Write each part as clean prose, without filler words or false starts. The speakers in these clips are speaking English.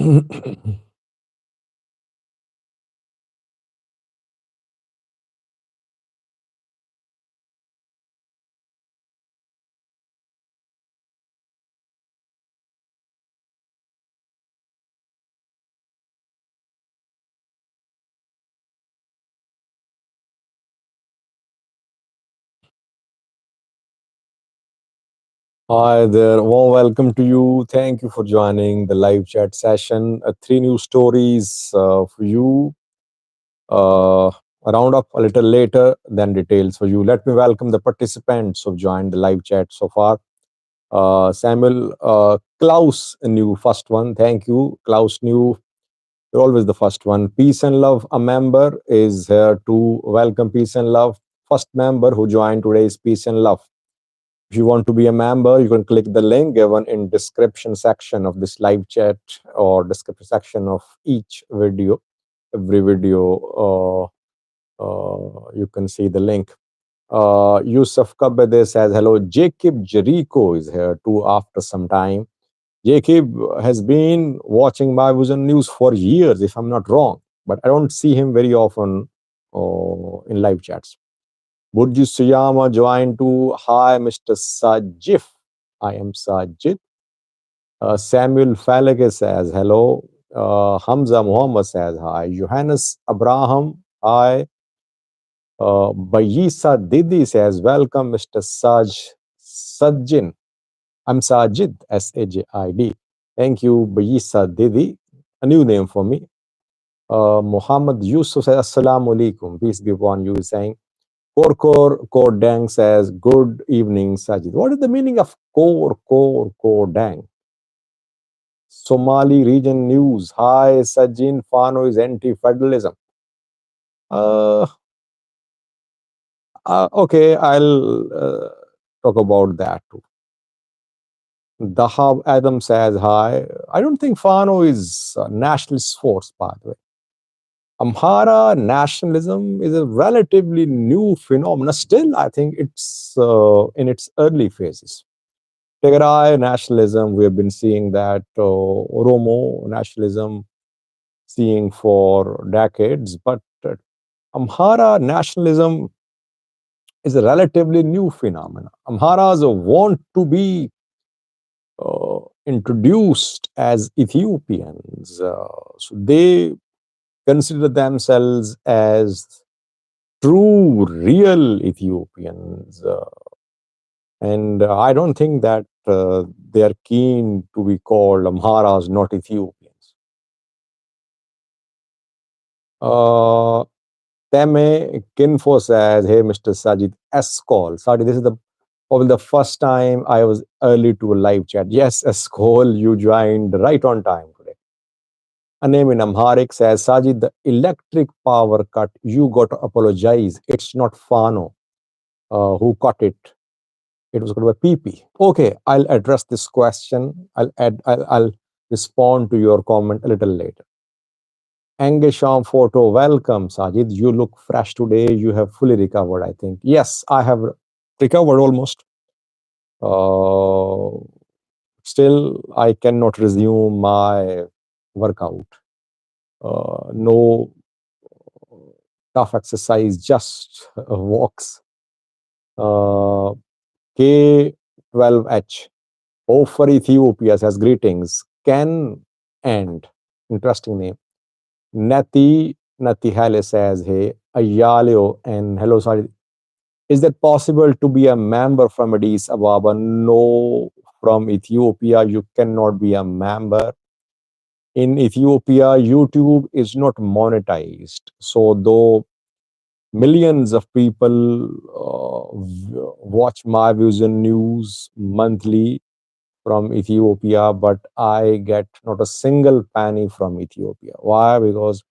Hi there. Warm welcome to you. Thank you for joining the live chat session. Three new stories for you. A round up a little later than details for you. Let me welcome the participants who've joined the live chat so far. Samuel, Klaus, a new first one. Thank you. Klaus, new. You're always the first one. Peace and Love, a member, is here to welcome Peace and Love. First member who joined today is Peace and Love. If you want to be a member, you can click the link given in description section of this live chat or description section of each video. Every video, you can see the link. Yusuf Kabede says hello. Jacob Jericho is here too after some time. Jacob has been watching my vision news for years, if I'm not wrong, but I don't see him very often in live chats. Burju Suyama joined to hi, Mr. Sajif. I am Sajid. Samuel Falake says hello. Hamza Muhammad says hi. Johannes Abraham, hi. Bayisa Didi says welcome, Mr. Sajin. I'm Sajid, Sajid. Thank you, Bayisa Didi. A new name for me. Muhammad Yusuf says Assalamu alaikum. Peace be upon you, saying Kordang says, good evening, Sajid. What is the meaning of Kordang? Somali region news. Hi, Sajin. Fano is anti-federalism. Okay, I'll talk about that too. Dahab Adam says, hi. I don't think Fano is a nationalist force, by the way. Amhara nationalism is a relatively new phenomenon. Still, I think it's in its early phases. Tigray nationalism, we have been seeing that. Oromo nationalism, seeing for decades. But Amhara nationalism is a relatively new phenomenon. Amharas want to be introduced as Ethiopians. So they consider themselves as true, real Ethiopians. And I don't think that they are keen to be called Amharas, not Ethiopians. Teme Kinfo says, hey, Mr. Sajid, S-Call. Sajid, this is probably the first time I was early to a live chat. Yes, S-Call, you joined right on time today. A name in Amharic says, Sajid, the electric power cut, you got to apologize. It's not Fano who cut it. It was going to be PP. Okay, I'll address this question. I'll respond to your comment a little later. Angesham photo, welcome, Sajid. You look fresh today. You have fully recovered, I think. Yes, I have recovered almost. Still, I cannot resume my workout. No tough exercise, just walks. K12H. O for Ethiopia says greetings. Ken and interesting name. Nati Hale says, hey, Ayaleo and hello, sorry. Is that possible to be a member from Addis Ababa? No, from Ethiopia, you cannot be a member. In Ethiopia, YouTube is not monetized. So though millions of people watch my vision news monthly from Ethiopia, but I get not a single penny from Ethiopia. Why? Because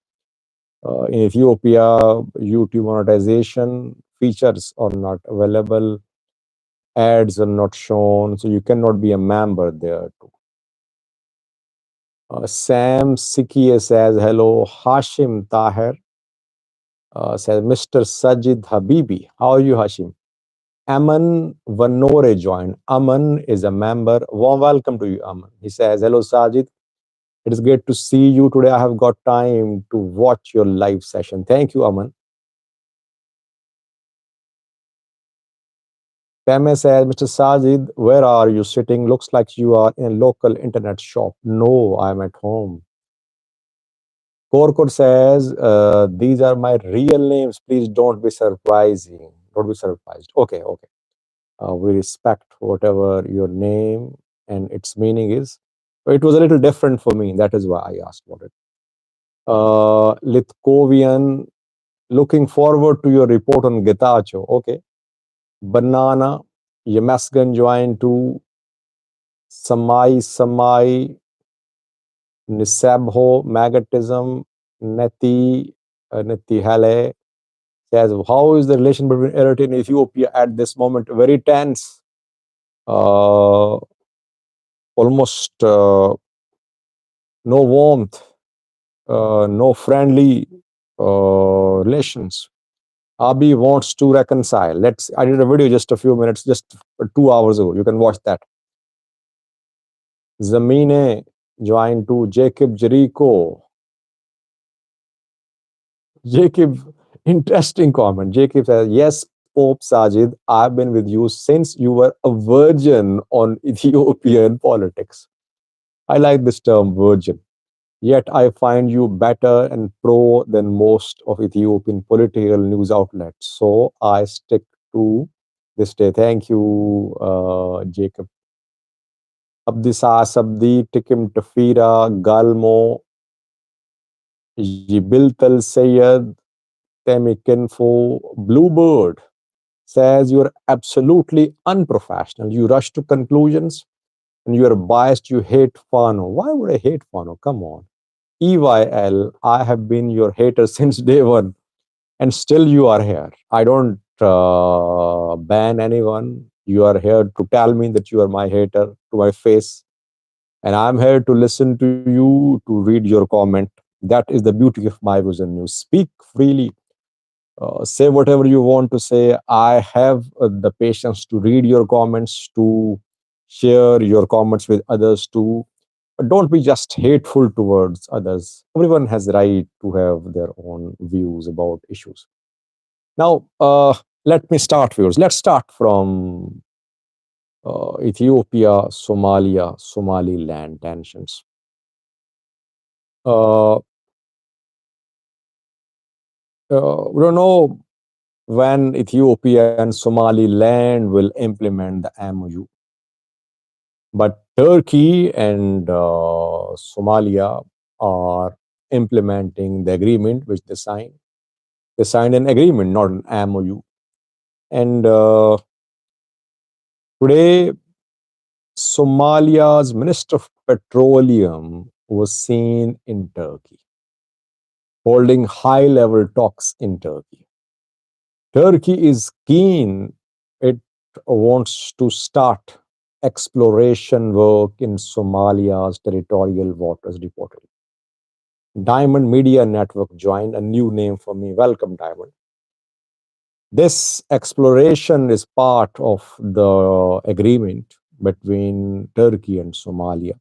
in Ethiopia, YouTube monetization features are not available, ads are not shown, so you cannot be a member there too. Sam Sikia says, hello. Hashim Taher says, Mr. Sajid Habibi. How are you, Hashim? Aman Vanore joined. Aman is a member. Warm welcome to you, Aman. He says, hello, Sajid. It is great to see you today. I have got time to watch your live session. Thank you, Aman. Pame says, Mr. Sajid, where are you sitting? Looks like you are in a local internet shop. No, I'm at home. Korkor says, these are my real names. Please don't be surprising. Don't be surprised. Okay, okay. We respect whatever your name and its meaning is. It was a little different for me. That is why I asked about it. Litkovian, looking forward to your report on Getachew. Okay. Banana, Yamasgan joined to Samai, Nisabho, Magatism, Neti Hale says, how is the relation between Eritrea and Ethiopia at this moment? Very tense. Almost no warmth, no friendly relations. Abi wants to reconcile. I did a video just a few minutes, just 2 hours ago. You can watch that. Zamine joined to Jacob Jericho. Jacob, interesting comment. Jacob says, yes, Pope Sajid, I've been with you since you were a virgin on Ethiopian politics. I like this term, virgin. Yet I find you better and pro than most of Ethiopian political news outlets. So I stick to this day. Thank you, Jacob. Abdisa Sabdi, Tikim Tafira, Galmo, Jibiltal Sayed, Temikinfo, Bluebird says you're absolutely unprofessional. You rush to conclusions and you're biased. You hate Fano. Why would I hate Fano? Come on. EYL, I have been your hater since day one, and still you are here. I don't ban anyone. You are here to tell me that you are my hater to my face, and I'm here to listen to you, to read your comment. That is the beauty of my vision. You speak freely, say whatever you want to say. I have the patience to read your comments, to share your comments with others too. But don't be just hateful towards others. Everyone has right to have their own views about issues. Now, let me start, viewers. Let's start from Ethiopia, Somalia, Somaliland tensions. Uh, we don't know when Ethiopia and Somaliland will implement the MOU. But Turkey and Somalia are implementing the agreement which they signed. They signed an agreement, not an MOU. And today, Somalia's Minister of Petroleum was seen in Turkey, holding high level talks in Turkey. Turkey is keen, it wants to start exploration work in Somalia's territorial waters, reportedly. Diamond Media Network joined, a new name for me. Welcome, Diamond. This exploration is part of the agreement between Turkey and Somalia.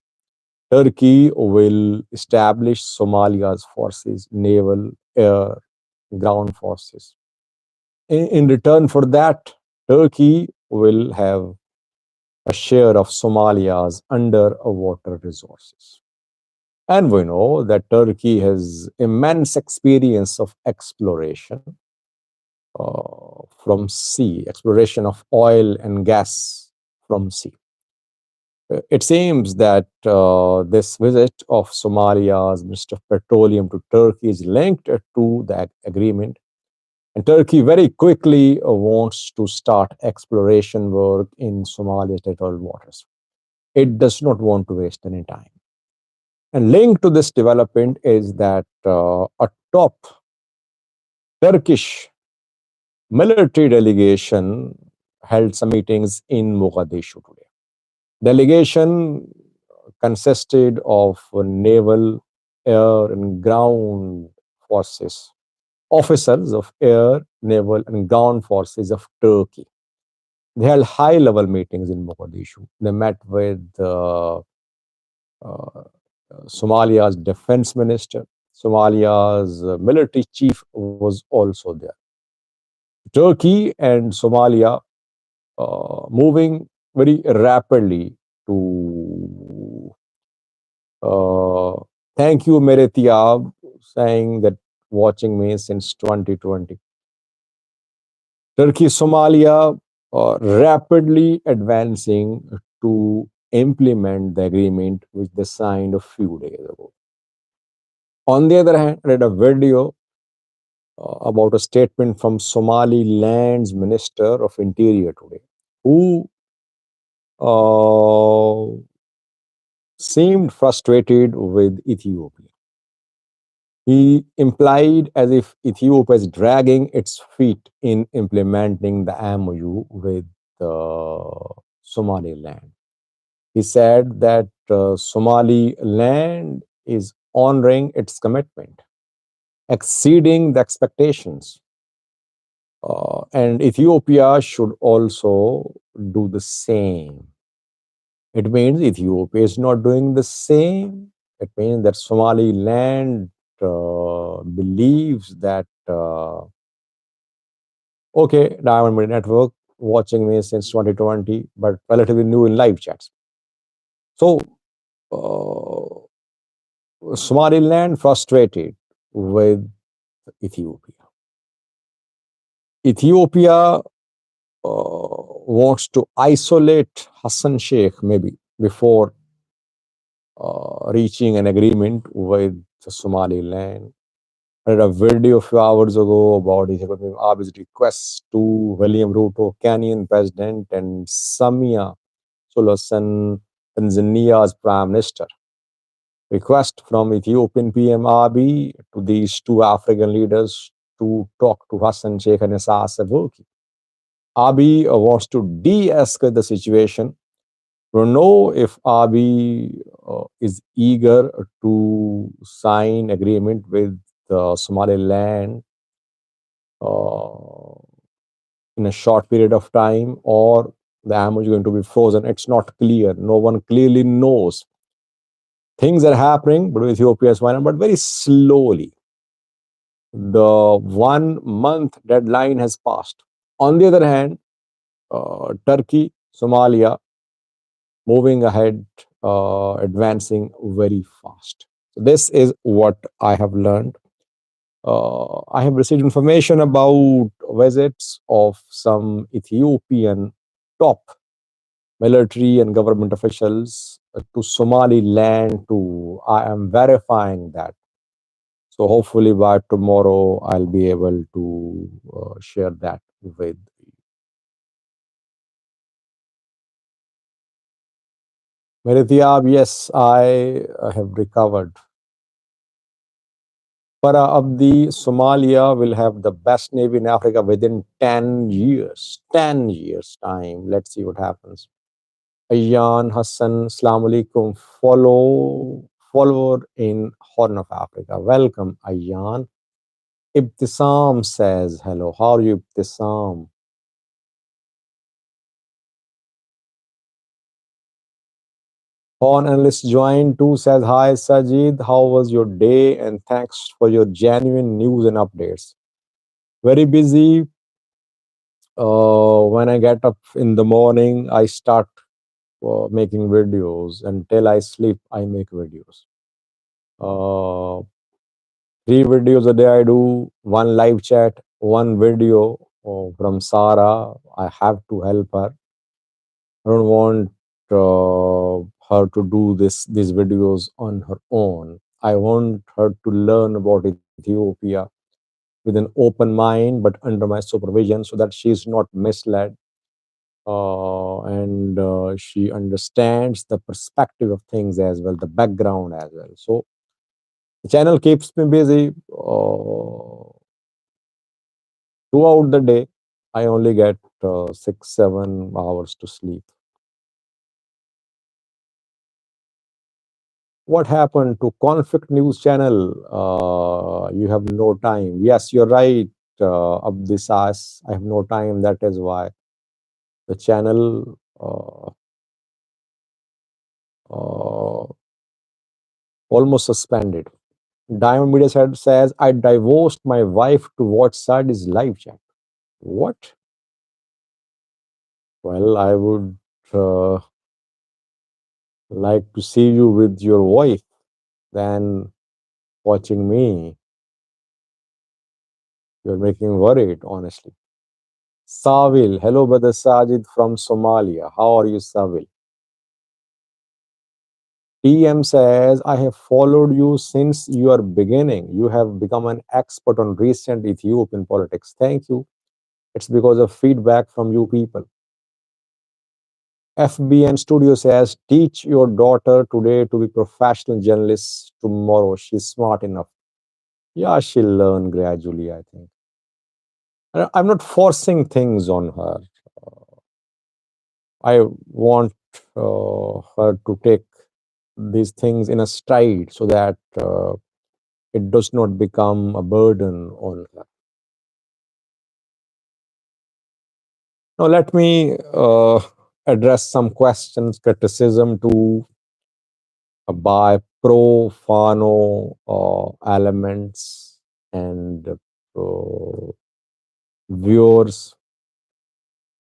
Turkey will establish Somalia's forces, naval, air, ground forces. In return for that, Turkey will have a share of Somalia's underwater resources. And we know that Turkey has immense experience of exploration from sea, exploration of oil and gas from sea. It seems that this visit of Somalia's Minister of Petroleum to Turkey is linked to that agreement. And Turkey very quickly wants to start exploration work in Somalia's territorial waters. It does not want to waste any time. And linked to this development is that a top Turkish military delegation held some meetings in Mogadishu today. Delegation consisted of naval, air, and ground forces, officers of air, naval, and ground forces of Turkey. They held high-level meetings in Mogadishu. They met with Somalia's defense minister, Somalia's military chief was also there. Turkey and Somalia moving very rapidly to uh, thank you, Meretiab, saying that watching me since 2020. Turkey, Somalia rapidly advancing to implement the agreement which they signed a few days ago. On the other hand, I read a video about a statement from Somaliland's Minister of Interior today, who uh, seemed frustrated with Ethiopia. He implied as if Ethiopia is dragging its feet in implementing the MOU with Somaliland. He said that Somaliland is honoring its commitment, exceeding the expectations. And Ethiopia should also do the same. It means Ethiopia is not doing the same. It means that Somaliland believes that, okay, Diamond Media Network watching me since 2020, but relatively new in live chats. So, Somaliland frustrated with Ethiopia. Ethiopia wants to isolate Hassan Sheikh maybe before reaching an agreement with Somaliland. I read a video a few hours ago about Ethiopia Abiy's request to William Ruto, Kenyan president, and Samia Suluhu, Tanzania's prime minister. Request from Ethiopian PM Abiy to these two African leaders to talk to Hassan Sheikh and Isaias Afwerki. Abiy wants to de-escalate the situation. We don't know if Abiy is eager to sign agreement with Somaliland uh, in a short period of time, or the ammo is going to be frozen. It's not clear. No one clearly knows. Things are happening, but Ethiopia is fine, but very slowly. The 1 month deadline has passed. On the other hand, Turkey, Somalia, moving ahead, advancing very fast. So this is what I have learned. I have received information about visits of some Ethiopian top military and government officials to Somaliland too. I am verifying that. So hopefully by tomorrow, I'll be able to share that with you. Merithiab, yes, I have recovered. Para Abdi, Somalia will have the best navy in Africa within 10 years. 10 years time. Let's see what happens. Ayyan Hassan, Assalamu alaikum. Follower in Horn of Africa. Welcome, Ayyan. Ibtisam says hello. How are you, Ibtisam? Horn analyst joined too, says hi, Sajid. How was your day? And thanks for your genuine news and updates. Very busy. When I get up in the morning, I start making videos. Until I sleep, I make videos. Uh, 3 videos a day I do, one live chat, one video from Sarah. I have to help her. I don't want her to do these videos on her own. I want her to learn about Ethiopia with an open mind, but under my supervision, so that she is not misled, and she understands the perspective of things as well, the background as well. So the channel keeps me busy throughout the day. I only get 6-7 hours to sleep. What happened to Conflict News Channel? You have no time. Yes, you're right, Abdisas. I have no time. That is why the channel uh, almost suspended. Diamond Media says, I divorced my wife to watch Sadi's live chat. What? Well, I would uh, like to see you with your wife than watching me. You're making me worried, honestly. Savil, hello, brother Sajid from Somalia. How are you, Savil? TM says, I have followed you since your beginning. You have become an expert on recent Ethiopian politics. Thank you. It's because of feedback from you people. FBN Studio says, teach your daughter today to be professional journalist tomorrow. She's smart enough. Yeah, she'll learn gradually, I think. I'm not forcing things on her. I want her to take these things in a stride so that it does not become a burden on her. Now, let me address some questions, criticism to by pro Fano elements and viewers.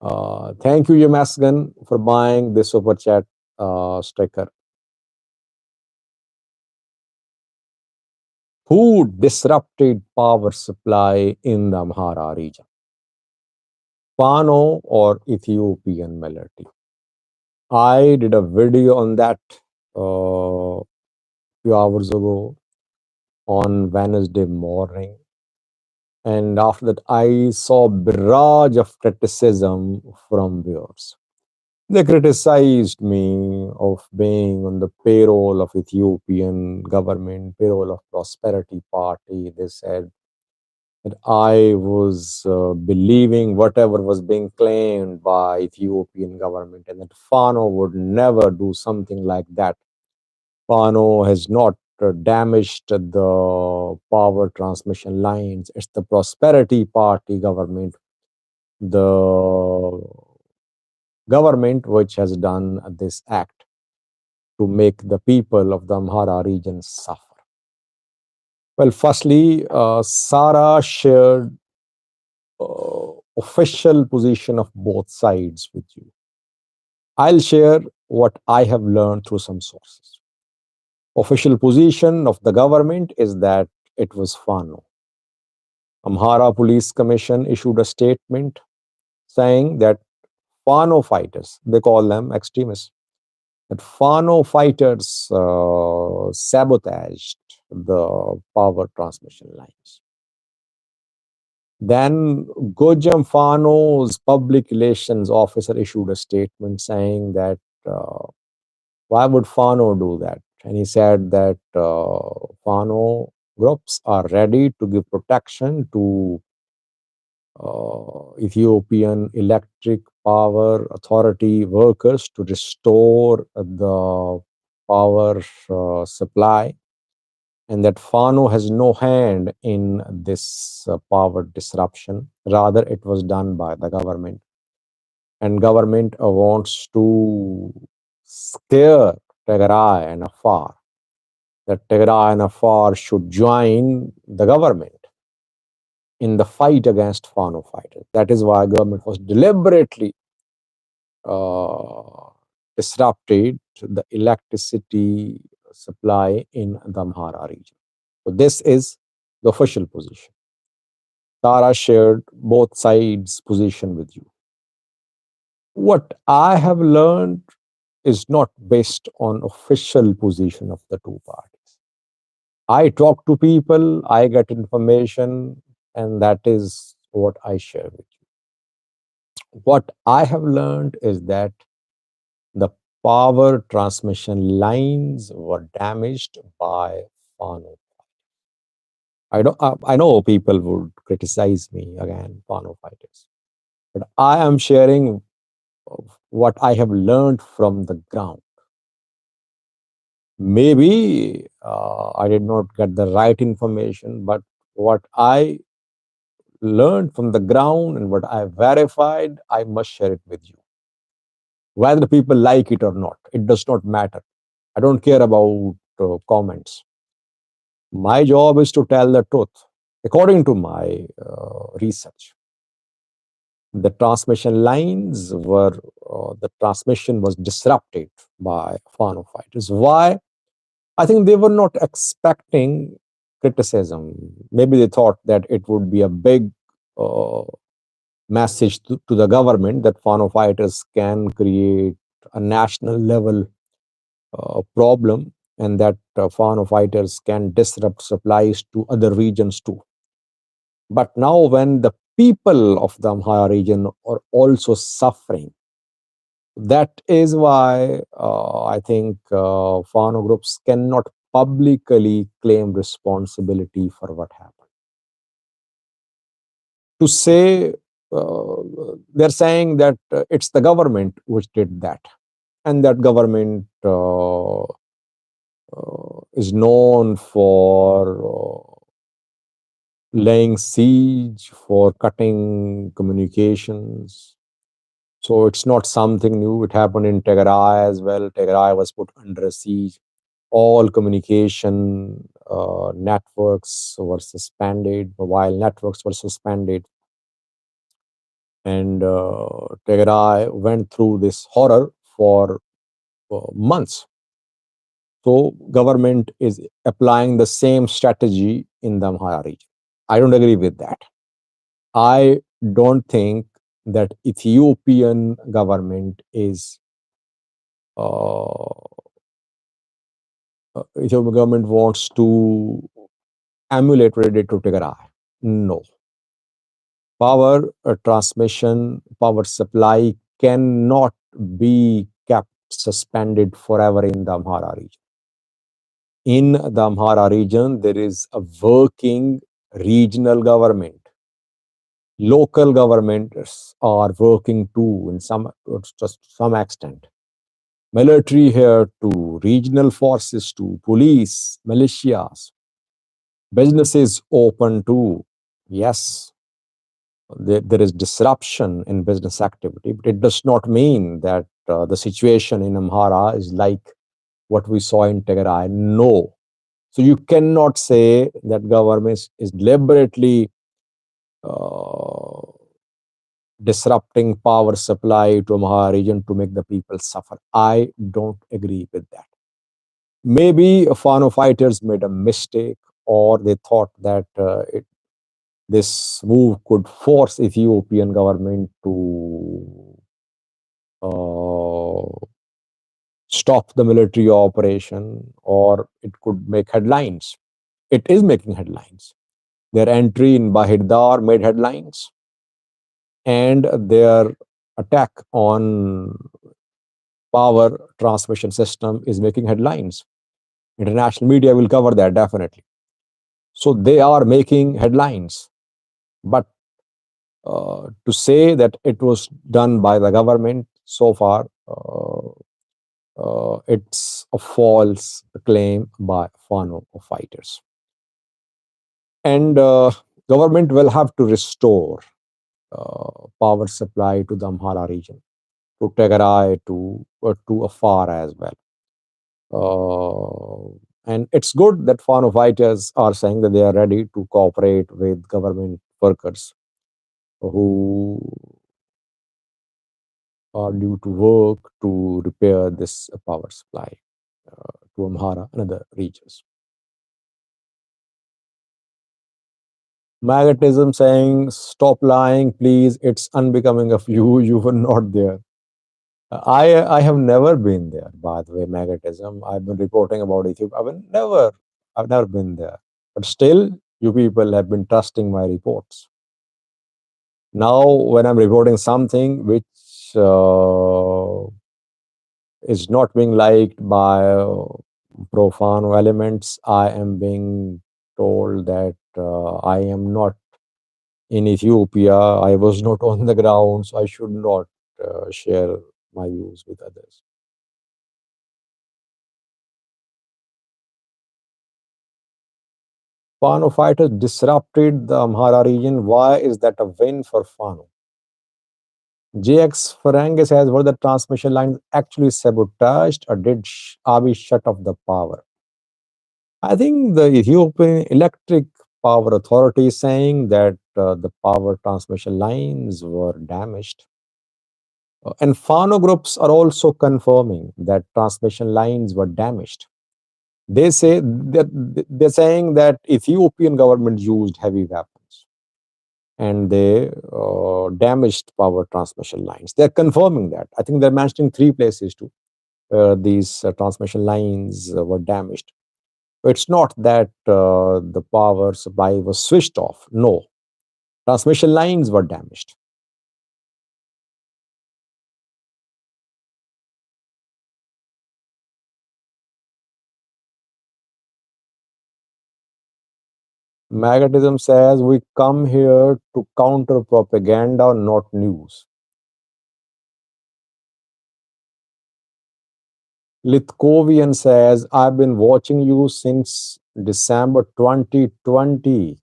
Thank you, Yamasgan, for buying this super chat sticker. Who disrupted power supply in the Amhara region? Fano or Ethiopian military? I did a video on that few hours ago on Wednesday morning. And after that, I saw a barrage of criticism from viewers. They criticized me of being on the payroll of Ethiopian government, payroll of Prosperity Party. They said that I was believing whatever was being claimed by Ethiopian government and that Fano would never do something like that. Fano has not damaged the power transmission lines. It's the Prosperity Party government, the government which has done this act to make the people of the Amhara region suffer. Well, firstly, Sarah shared official position of both sides with you. I'll share what I have learned through some sources. Official position of the government is that it was Fano. Amhara Police Commission issued a statement saying that Fano fighters, they call them extremists, that Fano fighters sabotaged the power transmission lines. Then Gojam Fano's public relations officer issued a statement saying that why would Fano do that? And he said that Fano groups are ready to give protection to Ethiopian Electric Power Authority workers to restore the power supply, and that Fano has no hand in this power disruption. Rather, it was done by the government, and government wants to scare Tigray and Afar, that Tigray and Afar should join the government in the fight against Fano fighters. That is why government was deliberately uh, disrupted the electricity supply in the Amhara region. So this is the official position. Tara shared both sides' position with you. What I have learned is not based on official position of the two parties. I talk to people, I get information, and that is what I share with you. What I have learned is that the power transmission lines were damaged by Fano. I know people would criticize me again, Fano fighters, but I am sharing what I have learned from the ground. Maybe I did not get the right information, but what I learned from the ground and what I verified, I must share it with you. Whether people like it or not, it does not matter. I don't care about comments. My job is to tell the truth. According to my research, the transmission lines were, the transmission was disrupted by Fano fighters. Why? I think they were not expecting criticism. Maybe they thought that it would be a big uh, message to the government that Fano fighters can create a national level problem, and that Fano fighters can disrupt supplies to other regions too. But now, when the people of the Amhara region are also suffering, that is why I think Fano groups cannot publicly claim responsibility for what happened. To say, they're saying that it's the government which did that, and that government is known for laying siege, for cutting communications. So it's not something new. It happened in Tigray as well. Tigray was put under siege. All communication networks were suspended, mobile networks were suspended. And Tigray went through this horror for months. So government is applying the same strategy in the Amhara region. I don't agree with that. I don't think that Ethiopian government is Ethiopian government wants to emulate what it did to Tigray. No. Power transmission, power supply cannot be kept suspended forever in the Amhara region. In the Amhara region, there is a working regional government. Local governments are working too in some extent. Military here too, regional forces too, police, militias, businesses open too. Yes, there is disruption in business activity, but it does not mean that the situation in Amhara is like what we saw in Tigray. No. So you cannot say that government is deliberately disrupting power supply to Amhara region to make the people suffer. I don't agree with that. Maybe Fano fighters made a mistake, or they thought that this move could force Ethiopian government to stop the military operation, or it could make headlines. It is making headlines. Their entry in Bahirdar made headlines, and their attack on power transmission system is making headlines. International media will cover that definitely. So they are making headlines. But to say that it was done by the government so far, it's a false claim by Fano fighters. And government will have to restore power supply to the Amhara region, to Tigray, to Afar as well. And it's good that Fano fighters are saying that they are ready to cooperate with government workers who are due to work to repair this power supply to Amhara and other regions. Magnetism saying, stop lying, please. It's unbecoming of you. You were not there. I have never been there, by the way, magnetism. I've been reporting about Ethiopia. I've never been there. But still, you people have been trusting my reports. Now, when I'm reporting something which is not being liked by profane elements, I am being told that I am not in Ethiopia. I was not on the ground, so I should not share my views with others. Fano fighters disrupted the Amhara region. Why is that a win for Fano? JX Ferengi says, were the transmission lines actually sabotaged, or did Abiy shut off the power? I think the Ethiopian Electric Power Authority is saying that the power transmission lines were damaged. And Fano groups are also confirming that transmission lines were damaged. They say that they're saying that Ethiopian government used heavy weapons and they damaged power transmission lines. They're confirming that. I think they're mentioning three places too. These transmission lines were damaged. It's not that the power supply was switched off. No, transmission lines were damaged. Magnetism says we come here to counter propaganda, not news. Litkovian says, I've been watching you since December 2020.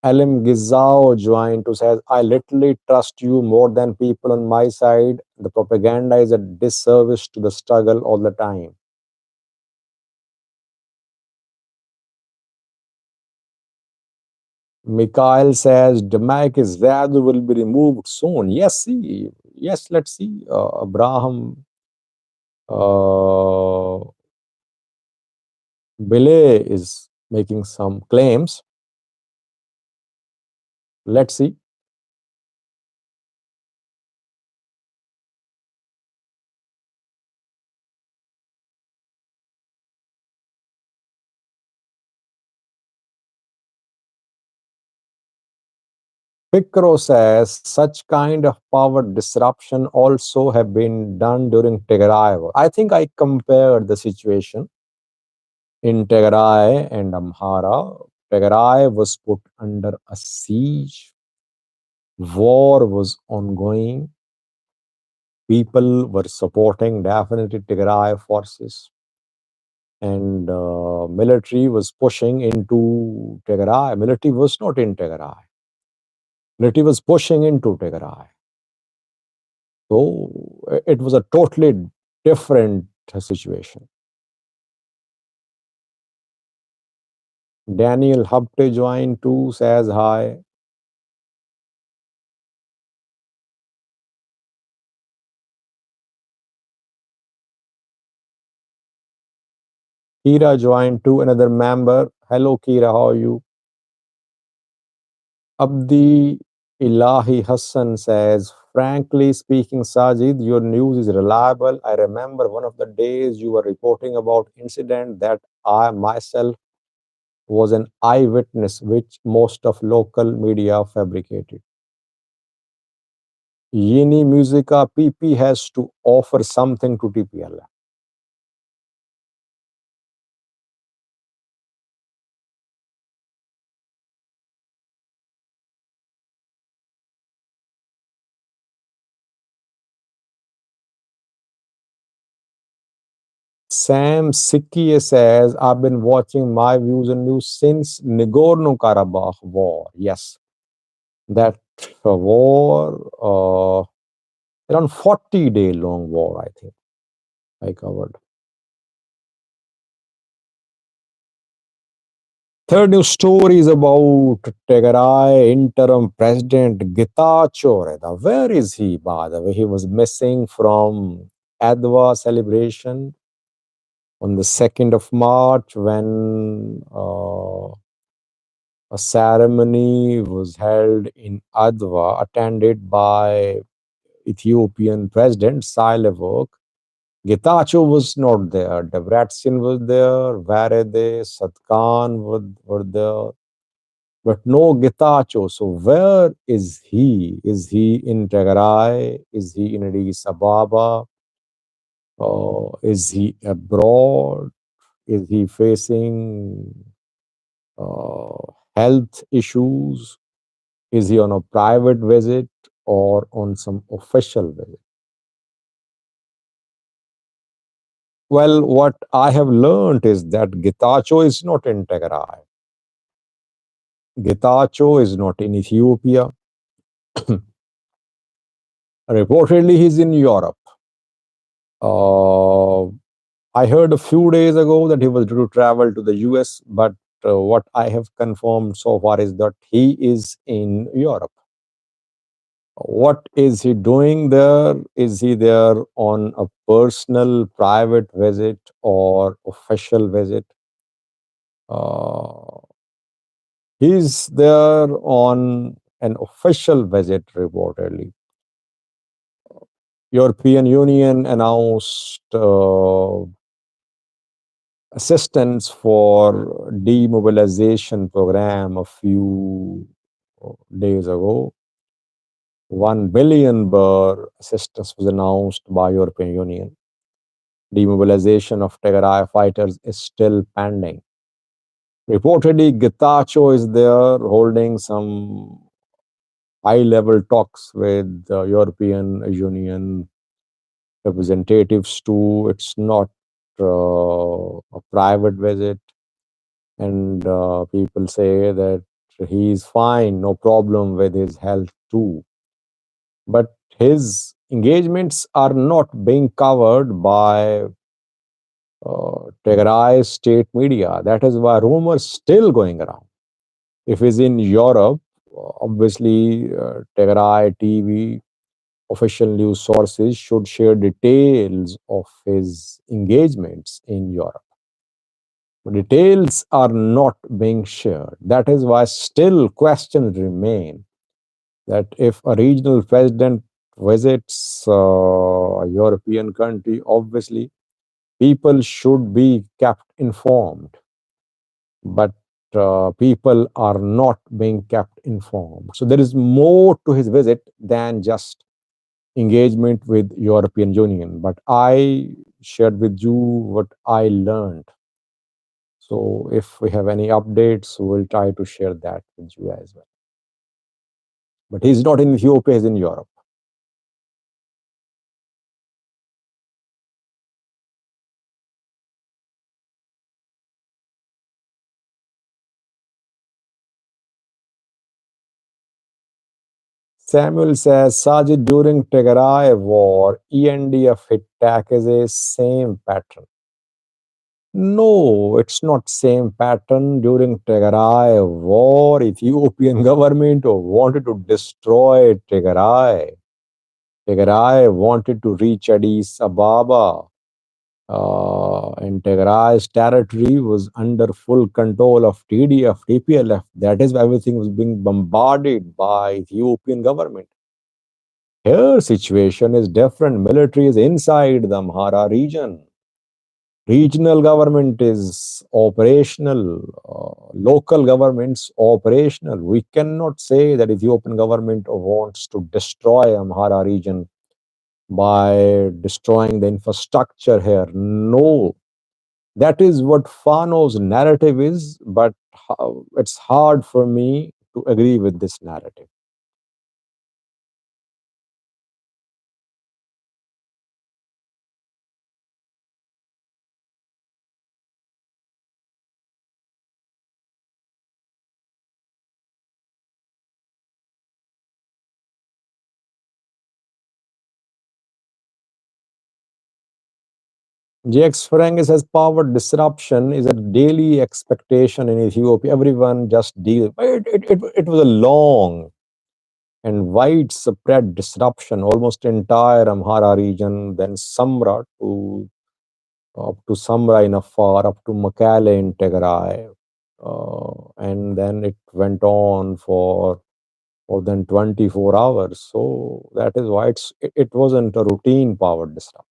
Elim Gizao joined to says, I literally trust you more than people on my side. The propaganda is a disservice to the struggle all the time. Mikhail says, Damak is Zad will be removed soon. Yes, let's see. Abraham uh, Belay is making some claims. Let's see. Picro says such kind of power disruption also have been done during Tigray war. I think I compared the situation in Tigray and Amhara. Tigray was put under a siege. War was ongoing. People were supporting definitely Tigray forces, and military was pushing into Tigray. Military was not in Tigray. Military was pushing into Tigray. So it was a totally different situation. Daniel Hapte joined too, says hi. Kira joined too, another member. Hello, Kira, how are you? Abdi Ilahi Hassan says, frankly speaking, Sajid, your news is reliable. I remember one of the days you were reporting about incident that I myself was an eyewitness, which most of local media fabricated. Yeni Musica PP has to offer something to TPLF. Sam Sikkie says, I've been watching my views and news since Nagorno Karabakh war. Yes, that war, around 40-day long war, I think I covered. Third news story is about Tigray interim president Getachew Reda. Where is he, by the way? He was missing from Adwa celebration on the 2nd of March when a ceremony was held in Adwa, attended by Ethiopian President Sahle-Work. Getachew was not there. Debretsion was there. Varede, Satkan were there. But no Getachew. So where is he? Is he in Tigray? Is he in Addis Ababa? Is he abroad? Is he facing health issues? Is he on a private visit or on some official visit? Well, what I have learned is that Getachew is not in Tigray. Getachew is not in Ethiopia. Reportedly, he's in Europe. Uh, I heard a few days ago that he was due to travel to the US, but what I have confirmed so far is that he is in Europe. What is he doing there? Is he there on a personal, private visit or official visit? Uh, he's there on an official visit, reportedly. European Union announced assistance for demobilization program a few days ago. 1 billion birr assistance was announced by European Union. Demobilization of Tigray fighters is still pending. Reportedly, Getachew is there holding some high-level talks with the European Union representatives too. It's not a private visit, and people say that he's fine, no problem with his health too. But his engagements are not being covered by Tigray state media. That is why rumors still going around. If he's in Europe, obviously Tigray TV official news sources should share details of his engagements in Europe. Details are not being shared. That is why still questions remain that if a regional president visits a European country, obviously people should be kept informed, but people are not being kept informed. So there is more to his visit than just engagement with European Union. But I shared with you what I learned. So if we have any updates, we'll try to share that with you as well. But he's not in Ethiopia, he's in Europe. Samuel says, Sajid, during Tigray war, ENDF attack is a same pattern. No, it's not same pattern. During Tigray war, Ethiopian government wanted to destroy Tigray. Tigray wanted to reach Addis Ababa. And Tigray's territory was under full control of TDF, TPLF. That is why everything was being bombarded by Ethiopian government. Here, situation is different. Military is inside the Amhara region. Regional government is operational. Local governments operational. We cannot say that Ethiopian government wants to destroy Amhara region by destroying the infrastructure here. No, that is what Fano's narrative is, but it's hard for me to agree with this narrative. JX Ferengi says power disruption is a daily expectation in Ethiopia. Everyone just deals. It was a long and widespread disruption, almost entire Amhara region, then Samra to up to Samra in Afar, up to Makale in Tigray. And then it went on for more than 24 hours. So that is why it wasn't a routine power disruption.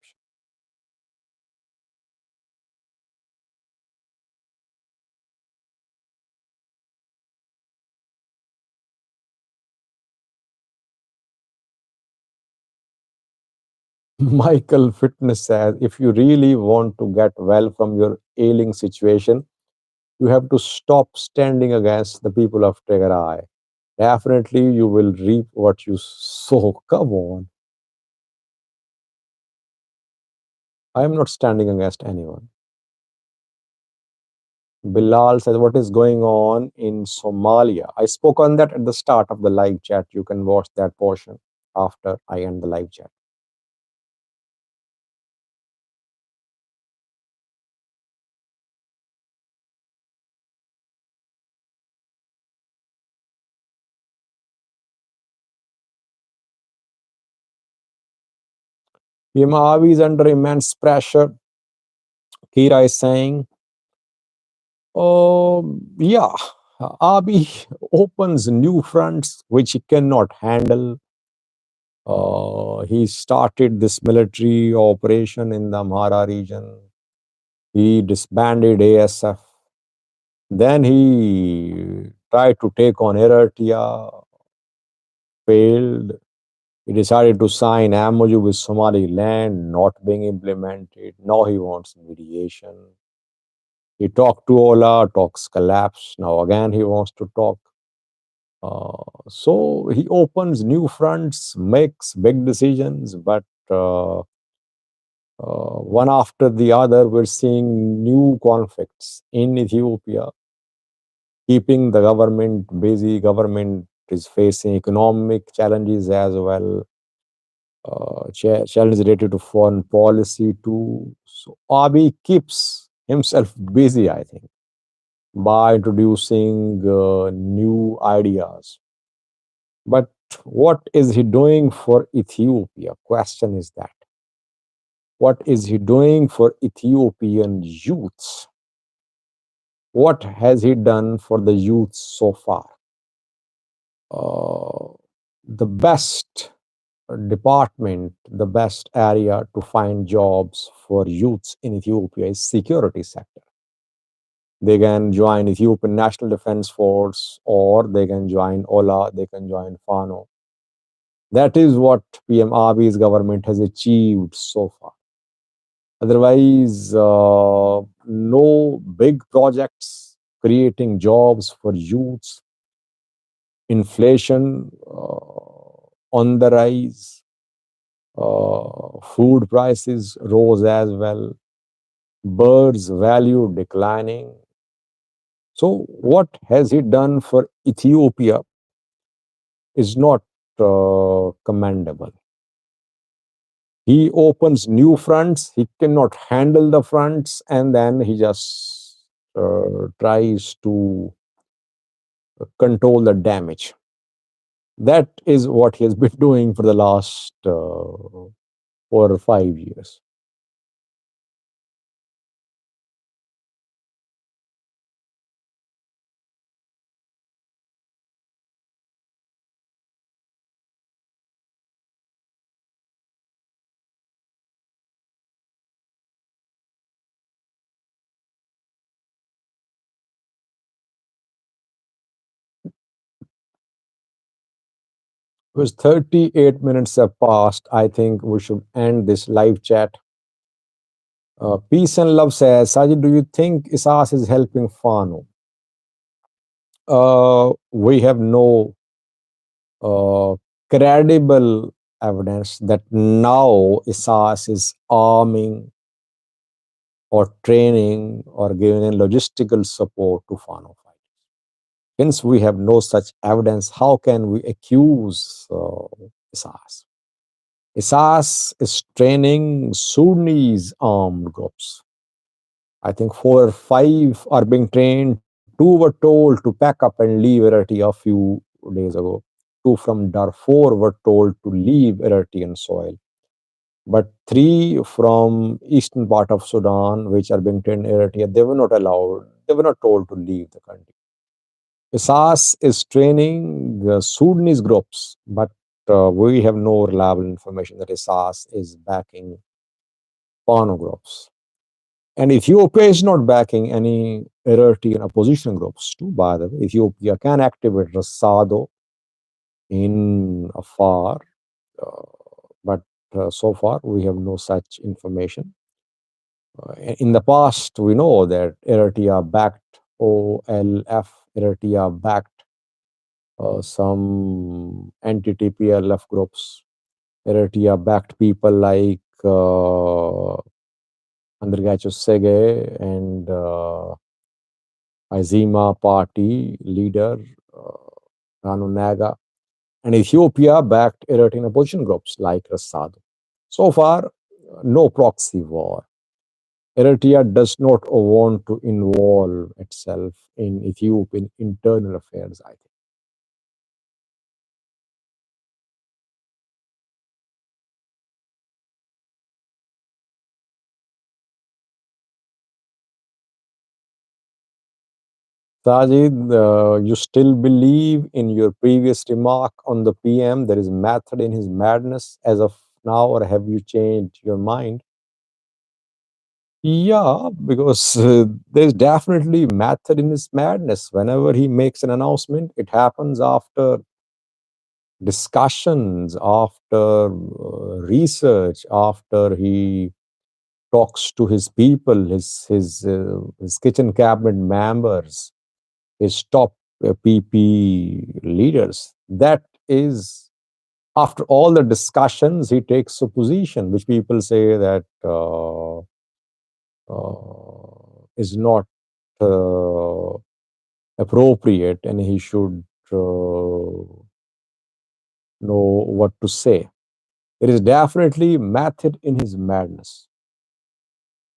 Michael Fitness says if you really want to get well from your ailing situation, you have to stop standing against the people of Tigray. Definitely, you will reap what you sow. Come on. I am not standing against anyone. Bilal says, what is going on in Somalia? I spoke on that at the start of the live chat. You can watch that portion after I end the live chat. Abiy is under immense pressure. Kira is saying, oh, yeah, Abiy opens new fronts which he cannot handle. He started this military operation in the Amhara region. He disbanded ASF. Then he tried to take on Eritrea, failed. He decided to sign MOU with Somaliland, not being implemented. Now he wants mediation. He talked to Ola, talks collapsed. Now again he wants to talk. So he opens new fronts, makes big decisions, but one after the other, we're seeing new conflicts in Ethiopia, keeping the government busy. Government is facing economic challenges as well, challenges related to foreign policy too. So Abiy keeps himself busy, I think, by introducing new ideas. But what is he doing for Ethiopia? Question is that. What is he doing for Ethiopian youths? What has he done for the youth so far? The best department, the best area to find jobs for youths in Ethiopia is security sector. They can join Ethiopian National Defense Force, or they can join Ola, they can join Fano. That is what PM Abiy's government has achieved so far. Otherwise, no big projects creating jobs for youths, inflation on the rise, food prices rose as well, birds value declining. So, what has he done for Ethiopia is not commendable. He opens new fronts, he cannot handle the fronts, and then he just tries to control the damage. That is what he has been doing for the last 4 or 5 years. Because 38 minutes have passed, I think we should end this live chat. Peace and Love says, Sajid, do you think ISAS is helping Fano? We have no credible evidence that now ISAS is arming or training or giving logistical support to Fano fighters. Since we have no such evidence, how can we accuse ISAS? ISAS is training Sudanese armed groups. I think 4 or 5 are being trained. 2 were told to pack up and leave Eritrea a few days ago. 2 from Darfur were told to leave Eritrean soil. But 3 from eastern part of Sudan, which are being trained in Eritrea, they were not allowed. They were not told to leave the country. ISAS is training the Sudanese groups, but we have no reliable information that ISAS is backing Fano groups. And Ethiopia is not backing any Eritrean opposition groups too, by the way. Ethiopia can activate Rasado in Afar, but so far we have no such information. In the past, we know that Eritrea backed OLF, Eritrea backed some anti-TPLF groups. Eritrea backed people like Andrigacho Sege and Azima party leader Ranu Naga, and Ethiopia backed Eritrean opposition groups like Rasado. So far, no proxy war. Eritrea does not want to involve itself in Ethiopian internal affairs, I think. Sajid, you still believe in your previous remark on the PM? There is method in his madness as of now, or have you changed your mind? Yeah, because there's definitely method in his madness. Whenever he makes an announcement, it happens after discussions, after research, after he talks to his people, his kitchen cabinet members, his top PP leaders. That is, after all the discussions, he takes a position, which people say that is not uh, appropriate, and he should know what to say. There is definitely method in his madness.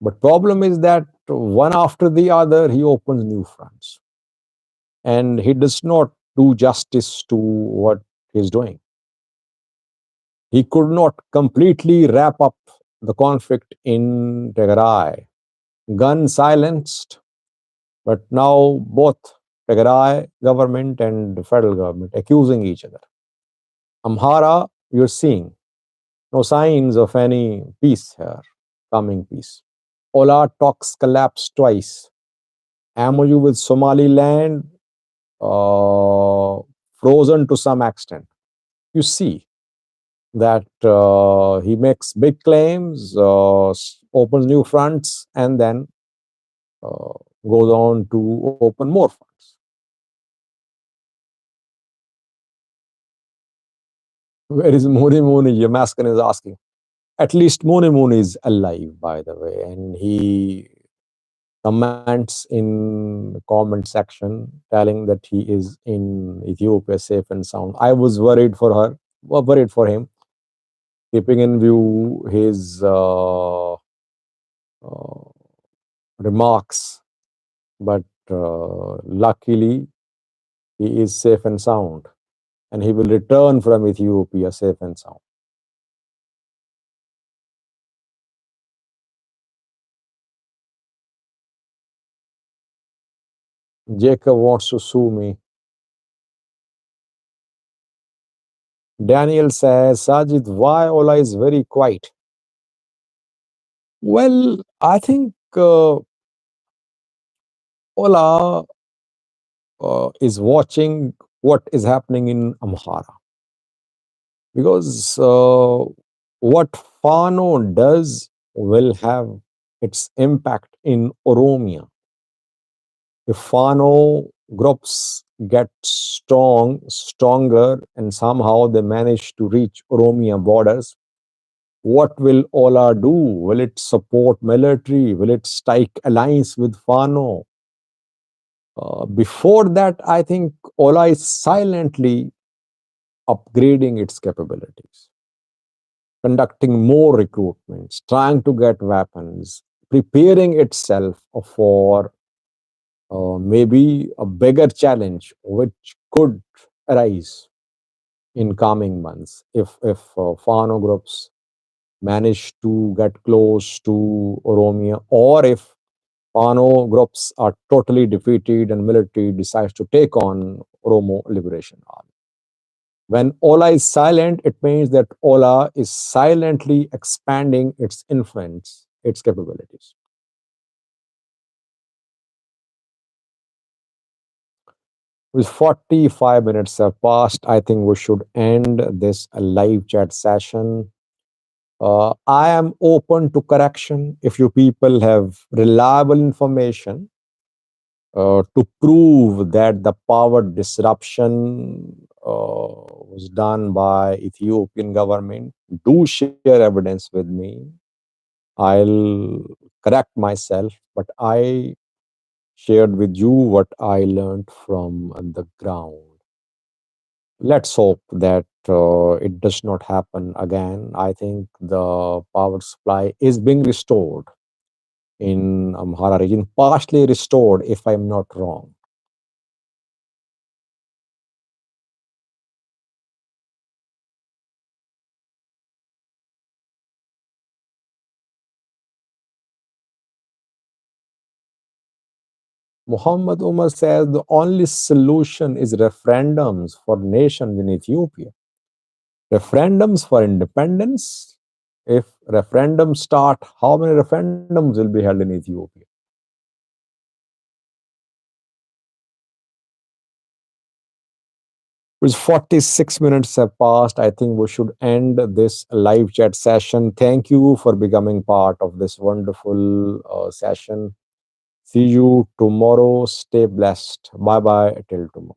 But problem is that one after the other, he opens new fronts. And he does not do justice to what he's doing. He could not completely wrap up the conflict in Tigray. Gun silenced, but now both Tigray government and the federal government accusing each other. Amhara, you're seeing no signs of any peace here, coming peace. Ola talks collapsed twice. MOU with Somaliland frozen to some extent. You see that he makes big claims, opens new fronts, and then uh, goes on to open more fronts. Where is Moni Moni? Yamaskan is asking. At least Moni Moni is alive, by the way, and he comments in the comment section telling that he is in Ethiopia safe and sound. I was worried for her, worried for him, keeping in view his remarks, but luckily he is safe and sound, and he will return from Ethiopia safe and sound. Jacob wants to sue me. Daniel says, Sajid, why Ola is very quiet? Well, I think Ola is watching what is happening in Amhara. Because what Fano does will have its impact in Oromia. If Fano groups get stronger, and somehow they manage to reach Oromia borders, what will Ola do? Will it support military? Will it strike alliance with Fano? Before that, I think Ola is silently upgrading its capabilities, conducting more recruitments, trying to get weapons, preparing itself for maybe a bigger challenge which could arise in coming months if Fano groups manage to get close to Oromia, or if Fano groups are totally defeated and military decides to take on Oromo Liberation Army. When Ola is silent, it means that Ola is silently expanding its influence, its capabilities. With 45 minutes have passed, I think we should end this live chat session. I am open to correction if you people have reliable information to prove that the power disruption was done by Ethiopian government. Do share evidence with me. I'll correct myself, but I shared with you what I learned from the ground. Let's hope that it does not happen again. I think the power supply is being restored in Amhara region, partially restored, if I'm not wrong. Muhammad Umar says the only solution is referendums for nations in Ethiopia. Referendums for independence. If referendums start, how many referendums will be held in Ethiopia? Which 46 minutes have passed. I think we should end this live chat session. Thank you for becoming part of this wonderful session. See you tomorrow. Stay blessed. Bye bye till tomorrow.